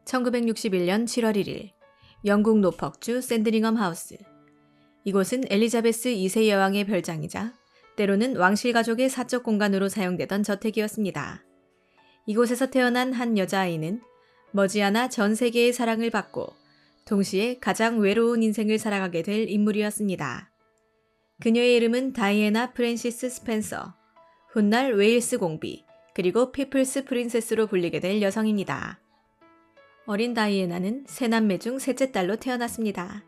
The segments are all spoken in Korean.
1961년 7월 1일 영국 노퍽주 샌드링엄 하우스. 이곳은 엘리자베스 2세 여왕의 별장이자 때로는 왕실 가족의 사적 공간으로 사용되던 저택이었습니다. 이곳에서 태어난 한 여자아이는 머지않아 전 세계의 사랑을 받고 동시에 가장 외로운 인생을 살아가게 될 인물이었습니다. 그녀의 이름은 다이애나 프랜시스 스펜서, 훗날 웨일스 공비, 그리고 피플스 프린세스로 불리게 될 여성입니다. 어린 다이애나는 세 남매 중 셋째 딸로 태어났습니다.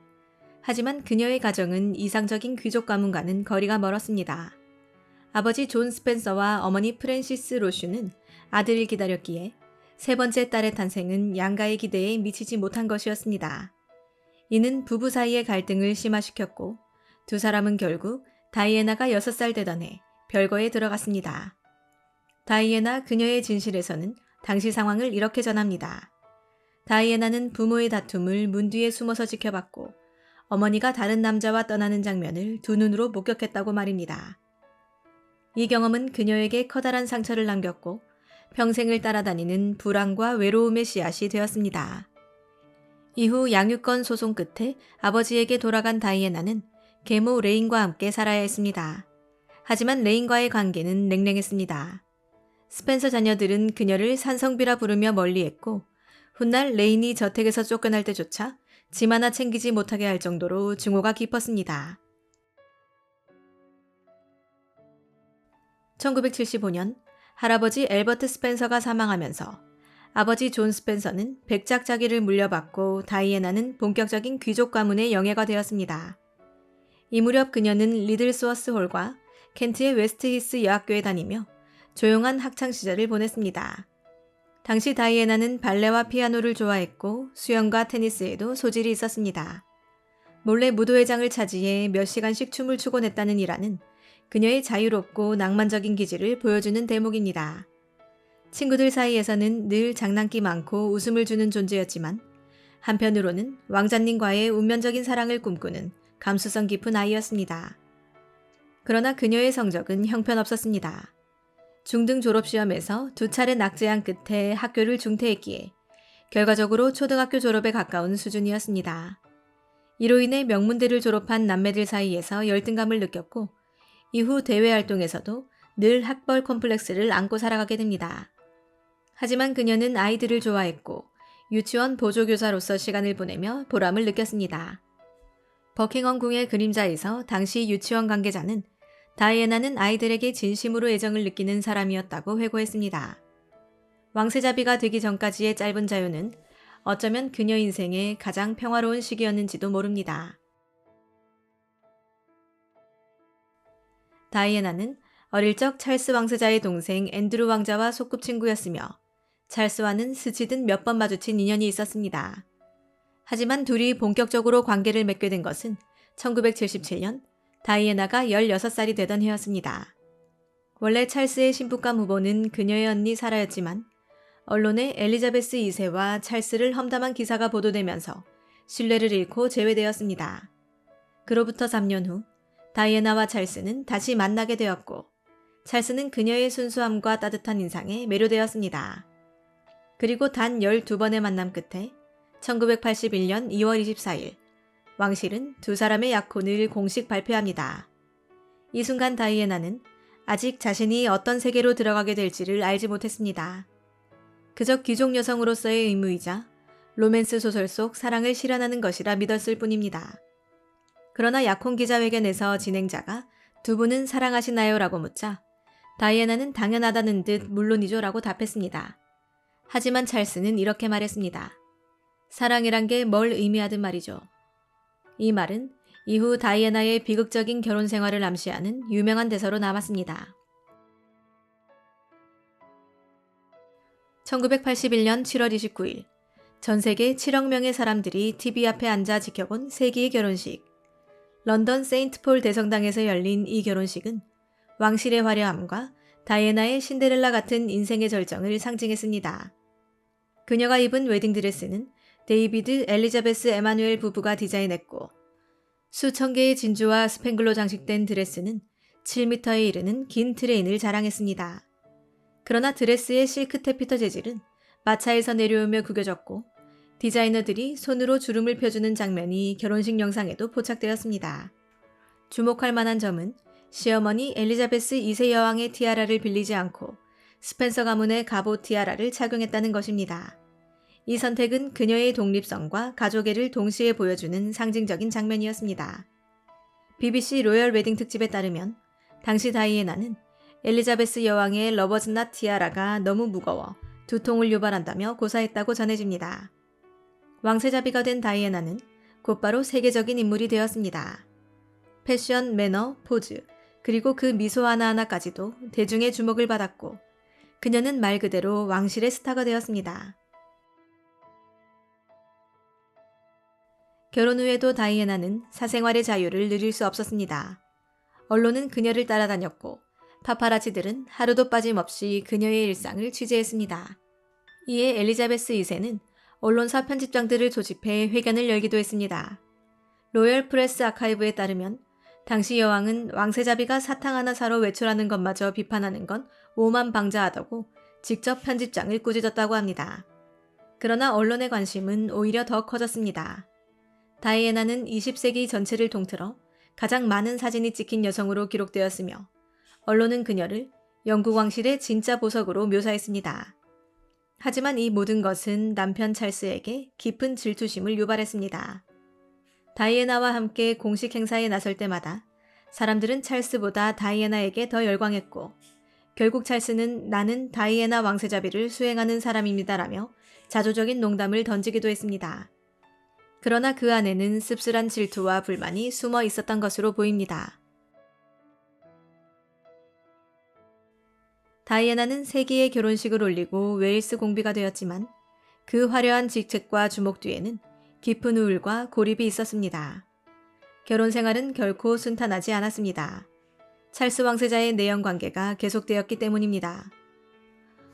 하지만 그녀의 가정은 이상적인 귀족 가문과는 거리가 멀었습니다. 아버지 존 스펜서와 어머니 프랜시스 로슈는 아들을 기다렸기에 세 번째 딸의 탄생은 양가의 기대에 미치지 못한 것이었습니다. 이는 부부 사이의 갈등을 심화시켰고 두 사람은 결국 다이애나가 6살 되던 해 별거에 들어갔습니다. 다이애나 그녀의 진실에서는 당시 상황을 이렇게 전합니다. 다이애나는 부모의 다툼을 문 뒤에 숨어서 지켜봤고 어머니가 다른 남자와 떠나는 장면을 두 눈으로 목격했다고 말입니다. 이 경험은 그녀에게 커다란 상처를 남겼고 평생을 따라다니는 불안과 외로움의 씨앗이 되었습니다. 이후 양육권 소송 끝에 아버지에게 돌아간 다이애나는 계모 레인과 함께 살아야 했습니다. 하지만 레인과의 관계는 냉랭했습니다. 스펜서 자녀들은 그녀를 산성비라 부르며 멀리했고 훗날 레인이 저택에서 쫓겨날 때조차 짐 하나 챙기지 못하게 할 정도로 증오가 깊었습니다. 1975년 할아버지 엘버트 스펜서가 사망하면서 아버지 존 스펜서는 백작자기를 물려받고 다이애나는 본격적인 귀족 가문의 영예가 되었습니다. 이 무렵 그녀는 리들스워스 홀과 켄트의 웨스트히스 여학교에 다니며 조용한 학창시절을 보냈습니다. 당시 다이애나는 발레와 피아노를 좋아했고 수영과 테니스에도 소질이 있었습니다. 몰래 무도회장을 차지해 몇 시간씩 춤을 추곤 했다는 일화는 그녀의 자유롭고 낭만적인 기질을 보여주는 대목입니다. 친구들 사이에서는 늘 장난기 많고 웃음을 주는 존재였지만 한편으로는 왕자님과의 운명적인 사랑을 꿈꾸는 감수성 깊은 아이였습니다. 그러나 그녀의 성적은 형편없었습니다. 중등 졸업시험에서 2차례 낙제한 끝에 학교를 중퇴했기에 결과적으로 초등학교 졸업에 가까운 수준이었습니다. 이로 인해 명문대를 졸업한 남매들 사이에서 열등감을 느꼈고 이후 대외 활동에서도 늘 학벌 콤플렉스를 안고 살아가게 됩니다. 하지만 그녀는 아이들을 좋아했고 유치원 보조교사로서 시간을 보내며 보람을 느꼈습니다. 버킹엄 궁의 그림자에서 당시 유치원 관계자는 다이애나는 아이들에게 진심으로 애정을 느끼는 사람이었다고 회고했습니다. 왕세자비가 되기 전까지의 짧은 자유는 어쩌면 그녀 인생의 가장 평화로운 시기였는지도 모릅니다. 다이애나는 어릴 적 찰스 왕세자의 동생 앤드루 왕자와 소꿉친구였으며 찰스와는 스치듯 몇 번 마주친 인연이 있었습니다. 하지만 둘이 본격적으로 관계를 맺게 된 것은 1977년 다이애나가 16살이 되던 해였습니다. 원래 찰스의 신부감 후보는 그녀의 언니 사라였지만 언론에 엘리자베스 2세와 찰스를 험담한 기사가 보도되면서 신뢰를 잃고 제외되었습니다. 그로부터 3년 후 다이애나와 찰스는 다시 만나게 되었고 찰스는 그녀의 순수함과 따뜻한 인상에 매료되었습니다. 그리고 단 12번의 만남 끝에 1981년 2월 24일 왕실은 두 사람의 약혼을 공식 발표합니다. 이 순간 다이애나는 아직 자신이 어떤 세계로 들어가게 될지를 알지 못했습니다. 그저 귀족 여성으로서의 의무이자 로맨스 소설 속 사랑을 실현하는 것이라 믿었을 뿐입니다. 그러나 약혼 기자회견에서 진행자가 두 분은 사랑하시나요? 라고 묻자 다이애나는 당연하다는 듯 물론이죠 라고 답했습니다. 하지만 찰스는 이렇게 말했습니다. 사랑이란 게 뭘 의미하든 말이죠. 이 말은 이후 다이애나의 비극적인 결혼 생활을 암시하는 유명한 대사로 남았습니다. 1981년 7월 29일 전 세계 7억 명의 사람들이 TV 앞에 앉아 지켜본 세기의 결혼식. 런던 세인트폴 대성당에서 열린 이 결혼식은 왕실의 화려함과 다이애나의 신데렐라 같은 인생의 절정을 상징했습니다. 그녀가 입은 웨딩드레스는 데이비드 엘리자베스 에마누엘 부부가 디자인했고 수천 개의 진주와 스팽글로 장식된 드레스는 7m에 이르는 긴 트레인을 자랑했습니다. 그러나 드레스의 실크 테피터 재질은 마차에서 내려오며 구겨졌고 디자이너들이 손으로 주름을 펴주는 장면이 결혼식 영상에도 포착되었습니다. 주목할 만한 점은 시어머니 엘리자베스 2세 여왕의 티아라를 빌리지 않고 스펜서 가문의 갑옷 티아라를 착용했다는 것입니다. 이 선택은 그녀의 독립성과 가족애를 동시에 보여주는 상징적인 장면이었습니다. BBC 로열 웨딩 특집에 따르면 당시 다이애나는 엘리자베스 여왕의 러버즈낫 티아라가 너무 무거워 두통을 유발한다며 고사했다고 전해집니다. 왕세자비가 된 다이애나는 곧바로 세계적인 인물이 되었습니다. 패션, 매너, 포즈, 그리고 그 미소 하나하나까지도 대중의 주목을 받았고 그녀는 말 그대로 왕실의 스타가 되었습니다. 결혼 후에도 다이애나는 사생활의 자유를 누릴 수 없었습니다. 언론은 그녀를 따라다녔고 파파라치들은 하루도 빠짐없이 그녀의 일상을 취재했습니다. 이에 엘리자베스 2세는 언론사 편집장들을 조집해 회견을 열기도 했습니다. 로열 프레스 아카이브에 따르면 당시 여왕은 왕세자비가 사탕 하나 사러 외출하는 것마저 비판하는 건 오만방자하다고 직접 편집장을 꾸짖었다고 합니다. 그러나 언론의 관심은 오히려 더 커졌습니다. 다이애나는 20세기 전체를 통틀어 가장 많은 사진이 찍힌 여성으로 기록되었으며 언론은 그녀를 영국 왕실의 진짜 보석으로 묘사했습니다. 하지만 이 모든 것은 남편 찰스에게 깊은 질투심을 유발했습니다. 다이애나와 함께 공식 행사에 나설 때마다 사람들은 찰스보다 다이애나에게 더 열광했고 결국 찰스는 나는 다이애나 왕세자비를 수행하는 사람입니다라며 자조적인 농담을 던지기도 했습니다. 그러나 그 안에는 씁쓸한 질투와 불만이 숨어 있었던 것으로 보입니다. 다이애나는 세기의 결혼식을 올리고 웨일스 공비가 되었지만 그 화려한 직책과 주목 뒤에는 깊은 우울과 고립이 있었습니다. 결혼 생활은 결코 순탄하지 않았습니다. 찰스 왕세자의 내연 관계가 계속되었기 때문입니다.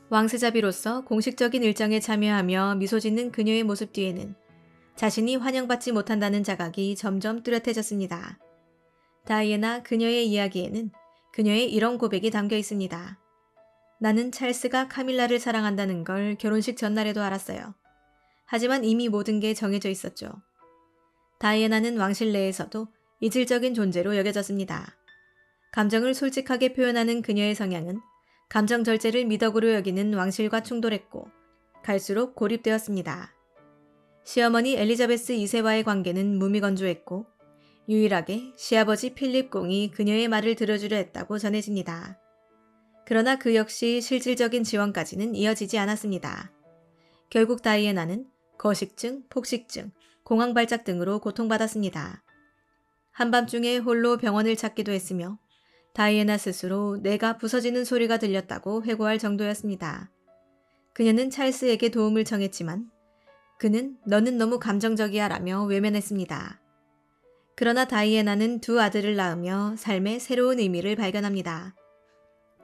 왕세자비로서 공식적인 일정에 참여하며 미소 짓는 그녀의 모습 뒤에는 자신이 환영받지 못한다는 자각이 점점 뚜렷해졌습니다. 다이애나 그녀의 이야기에는 그녀의 이런 고백이 담겨 있습니다. 나는 찰스가 카밀라를 사랑한다는 걸 결혼식 전날에도 알았어요. 하지만 이미 모든 게 정해져 있었죠. 다이애나는 왕실 내에서도 이질적인 존재로 여겨졌습니다. 감정을 솔직하게 표현하는 그녀의 성향은 감정 절제를 미덕으로 여기는 왕실과 충돌했고 갈수록 고립되었습니다. 시어머니 엘리자베스 2세와의 관계는 무미건조했고 유일하게 시아버지 필립 공이 그녀의 말을 들어주려 했다고 전해집니다. 그러나 그 역시 실질적인 지원까지는 이어지지 않았습니다. 결국 다이애나는 거식증, 폭식증, 공황발작 등으로 고통받았습니다. 한밤중에 홀로 병원을 찾기도 했으며 다이애나 스스로 뇌가 부서지는 소리가 들렸다고 회고할 정도였습니다. 그녀는 찰스에게 도움을 청했지만 그는 너는 너무 감정적이야 라며 외면했습니다. 그러나 다이애나는 두 아들을 낳으며 삶의 새로운 의미를 발견합니다.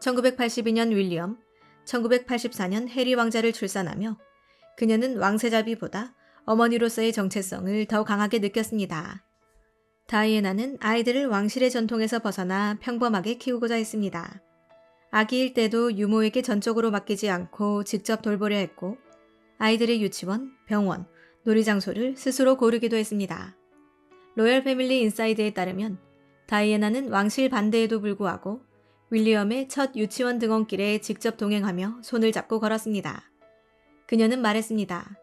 1982년 윌리엄, 1984년 해리 왕자를 출산하며 그녀는 왕세자비보다 어머니로서의 정체성을 더 강하게 느꼈습니다. 다이애나는 아이들을 왕실의 전통에서 벗어나 평범하게 키우고자 했습니다. 아기일 때도 유모에게 전적으로 맡기지 않고 직접 돌보려 했고 아이들의 유치원, 병원, 놀이장소를 스스로 고르기도 했습니다. 로열 패밀리 인사이드에 따르면 다이애나는 왕실 반대에도 불구하고 윌리엄의 첫 유치원 등원길에 직접 동행하며 손을 잡고 걸었습니다. 그녀는 말했습니다.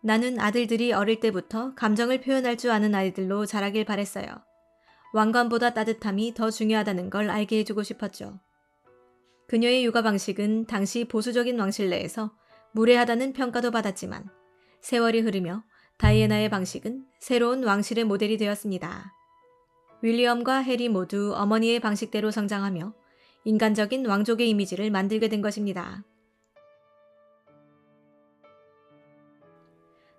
나는 아들들이 어릴 때부터 감정을 표현할 줄 아는 아이들로 자라길 바랬어요. 왕관보다 따뜻함이 더 중요하다는 걸 알게 해주고 싶었죠. 그녀의 육아 방식은 당시 보수적인 왕실 내에서 무례하다는 평가도 받았지만 세월이 흐르며 다이애나의 방식은 새로운 왕실의 모델이 되었습니다. 윌리엄과 해리 모두 어머니의 방식대로 성장하며 인간적인 왕족의 이미지를 만들게 된 것입니다.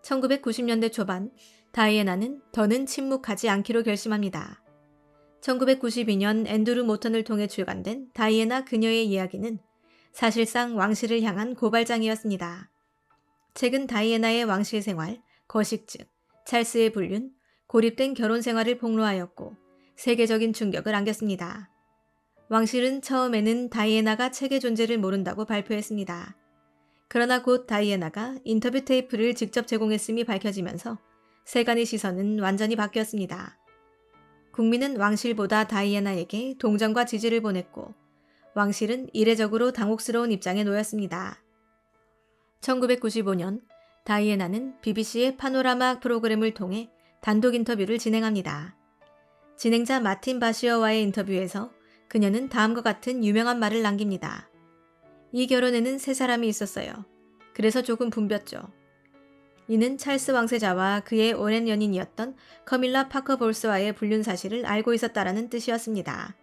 1990년대 초반 다이애나는 더는 침묵하지 않기로 결심합니다. 1992년 앤드루 모턴을 통해 출간된 다이애나 그녀의 이야기는 사실상 왕실을 향한 고발장이었습니다. 책은 다이애나의 왕실 생활, 거식증, 찰스의 불륜, 고립된 결혼 생활을 폭로하였고 세계적인 충격을 안겼습니다. 왕실은 처음에는 다이애나가 책의 존재를 모른다고 발표했습니다. 그러나 곧 다이애나가 인터뷰 테이프를 직접 제공했음이 밝혀지면서 세간의 시선은 완전히 바뀌었습니다. 국민은 왕실보다 다이애나에게 동정과 지지를 보냈고 왕실은 이례적으로 당혹스러운 입장에 놓였습니다. 1995년 다이애나는 BBC의 파노라마 프로그램을 통해 단독 인터뷰를 진행합니다. 진행자 마틴 바시어와의 인터뷰에서 그녀는 다음과 같은 유명한 말을 남깁니다. 이 결혼에는 세 사람이 있었어요. 그래서 조금 붐볐죠. 이는 찰스 왕세자와 그의 오랜 연인이었던 커밀라 파커 볼스와의 불륜 사실을 알고 있었다라는 뜻이었습니다.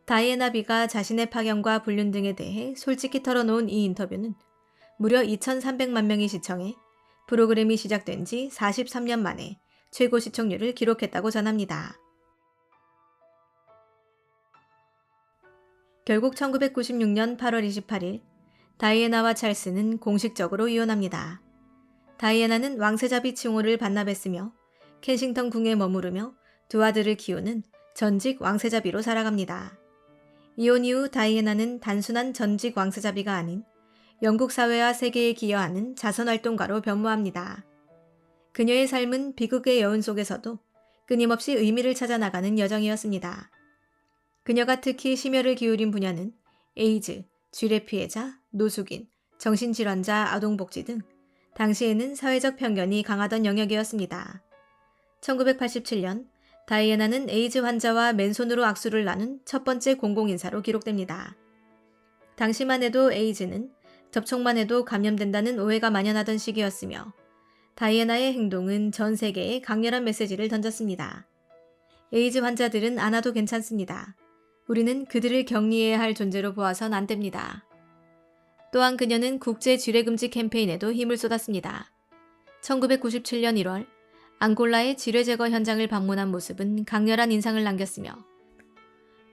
다이애나 비가 자신의 파견과 불륜 등에 대해 솔직히 털어놓은 이 인터뷰는 무려 2,300만 명이 시청해 프로그램이 시작된 지 43년 만에 최고 시청률을 기록했다고 전합니다. 결국 1996년 8월 28일 다이애나와 찰스는 공식적으로 이혼합니다. 다이애나는 왕세자비 칭호를 반납했으며 켄싱턴 궁에 머무르며 두 아들을 키우는 전직 왕세자비로 살아갑니다. 이혼 이후 다이애나는 단순한 전직 왕세자비가 아닌 영국 사회와 세계에 기여하는 자선활동가로 변모합니다. 그녀의 삶은 비극의 여운 속에서도 끊임없이 의미를 찾아 나가는 여정이었습니다. 그녀가 특히 심혈을 기울인 분야는 에이즈, 쥐레 피해자, 노숙인, 정신질환자, 아동복지 등 당시에는 사회적 편견이 강하던 영역이었습니다. 1987년 다이애나는 에이즈 환자와 맨손으로 악수를 나눈 첫 번째 공공인사로 기록됩니다. 당시만 해도 에이즈는 접촉만 해도 감염된다는 오해가 만연하던 시기였으며 다이애나의 행동은 전 세계에 강렬한 메시지를 던졌습니다. 에이즈 환자들은 안 와도 괜찮습니다. 우리는 그들을 격리해야 할 존재로 보아선 안 됩니다. 또한 그녀는 국제 쥐레금지 캠페인에도 힘을 쏟았습니다. 1997년 1월 앙골라의 지뢰 제거 현장을 방문한 모습은 강렬한 인상을 남겼으며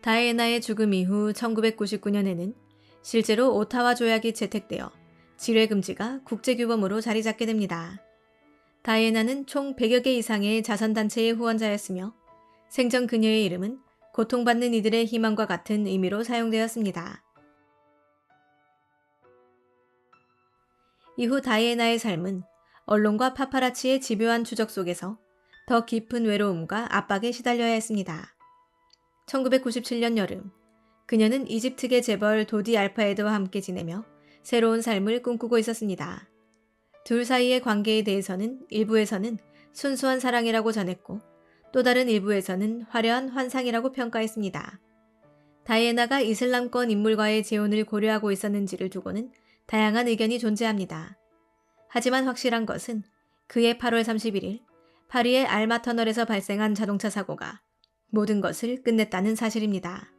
다이애나의 죽음 이후 1999년에는 실제로 오타와 조약이 채택되어 지뢰금지가 국제규범으로 자리 잡게 됩니다. 다이애나는 총 100여 개 이상의 자선단체의 후원자였으며 생전 그녀의 이름은 고통받는 이들의 희망과 같은 의미로 사용되었습니다. 이후 다이애나의 삶은 언론과 파파라치의 집요한 추적 속에서 더 깊은 외로움과 압박에 시달려야 했습니다. 1997년 여름, 그녀는 이집트계 재벌 도디 알파에드와 함께 지내며 새로운 삶을 꿈꾸고 있었습니다. 둘 사이의 관계에 대해서는 일부에서는 순수한 사랑이라고 전했고 또 다른 일부에서는 화려한 환상이라고 평가했습니다. 다이애나가 이슬람권 인물과의 재혼을 고려하고 있었는지를 두고는 다양한 의견이 존재합니다. 하지만 확실한 것은 그해 8월 31일 파리의 알마터널에서 발생한 자동차 사고가 모든 것을 끝냈다는 사실입니다.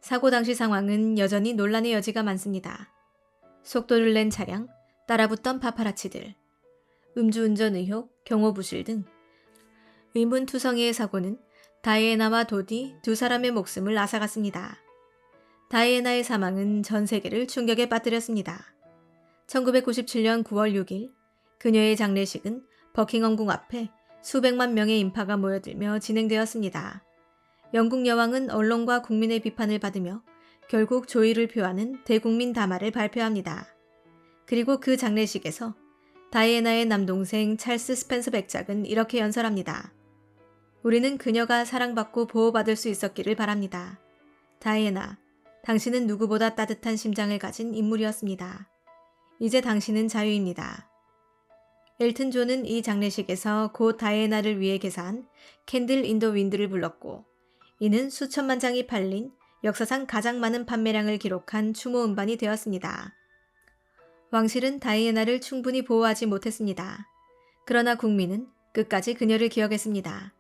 사고 당시 상황은 여전히 논란의 여지가 많습니다. 속도를 낸 차량, 따라붙던 파파라치들, 음주운전 의혹, 경호부실 등 의문투성이의 사고는 다이애나와 도디 두 사람의 목숨을 앗아갔습니다. 다이애나의 사망은 전 세계를 충격에 빠뜨렸습니다. 1997년 9월 6일 그녀의 장례식은 버킹엄궁 앞에 수백만 명의 인파가 모여들며 진행되었습니다. 영국 여왕은 언론과 국민의 비판을 받으며 결국 조의를 표하는 대국민 담화를 발표합니다. 그리고 그 장례식에서 다이애나의 남동생 찰스 스펜서 백작은 이렇게 연설합니다. 우리는 그녀가 사랑받고 보호받을 수 있었기를 바랍니다. 다이애나, 당신은 누구보다 따뜻한 심장을 가진 인물이었습니다. 이제 당신은 자유입니다. 엘튼 존은 이 장례식에서 고 다이애나를 위해 개사한 캔들 인 더 윈드를 불렀고 이는 수천만 장이 팔린 역사상 가장 많은 판매량을 기록한 추모 음반이 되었습니다. 왕실은 다이애나를 충분히 보호하지 못했습니다. 그러나 국민은 끝까지 그녀를 기억했습니다.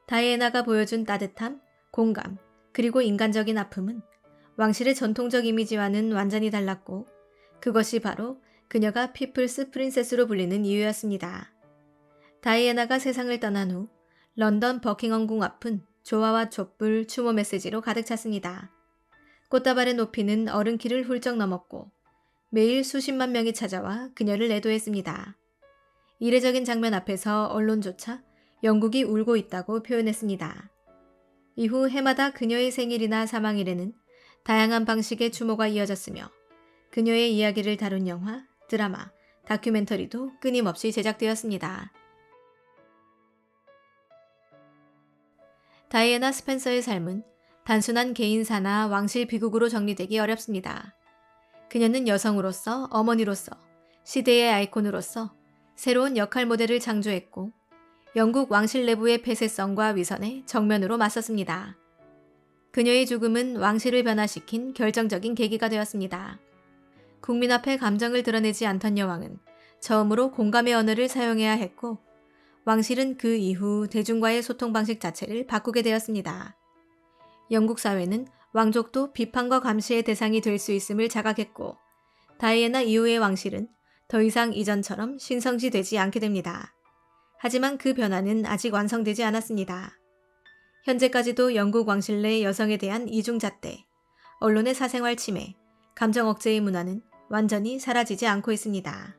다이애나가 보여준 따뜻함, 공감, 그리고 인간적인 아픔은 왕실의 전통적 이미지와는 완전히 달랐고 그것이 바로 그녀가 피플스 프린세스로 불리는 이유였습니다. 다이애나가 세상을 떠난 후 런던 버킹엄궁 앞은 조화와 촛불, 추모 메시지로 가득 찼습니다. 꽃다발의 높이는 어른키를 훌쩍 넘었고 매일 수십만 명이 찾아와 그녀를 애도했습니다. 이례적인 장면 앞에서 언론조차 영국이 울고 있다고 표현했습니다. 이후 해마다 그녀의 생일이나 사망일에는 다양한 방식의 추모가 이어졌으며 그녀의 이야기를 다룬 영화, 드라마, 다큐멘터리도 끊임없이 제작되었습니다. 다이애나 스펜서의 삶은 단순한 개인사나 왕실 비극으로 정리되기 어렵습니다. 그녀는 여성으로서, 어머니로서, 시대의 아이콘으로서 새로운 역할 모델을 창조했고 영국 왕실 내부의 폐쇄성과 위선에 정면으로 맞섰습니다. 그녀의 죽음은 왕실을 변화시킨 결정적인 계기가 되었습니다. 국민 앞에 감정을 드러내지 않던 여왕은 처음으로 공감의 언어를 사용해야 했고 왕실은 그 이후 대중과의 소통 방식 자체를 바꾸게 되었습니다. 영국 사회는 왕족도 비판과 감시의 대상이 될 수 있음을 자각했고 다이애나 이후의 왕실은 더 이상 이전처럼 신성시되지 않게 됩니다. 하지만 그 변화는 아직 완성되지 않았습니다. 현재까지도 영국 왕실 내 여성에 대한 이중잣대, 언론의 사생활 침해, 감정 억제의 문화는 완전히 사라지지 않고 있습니다.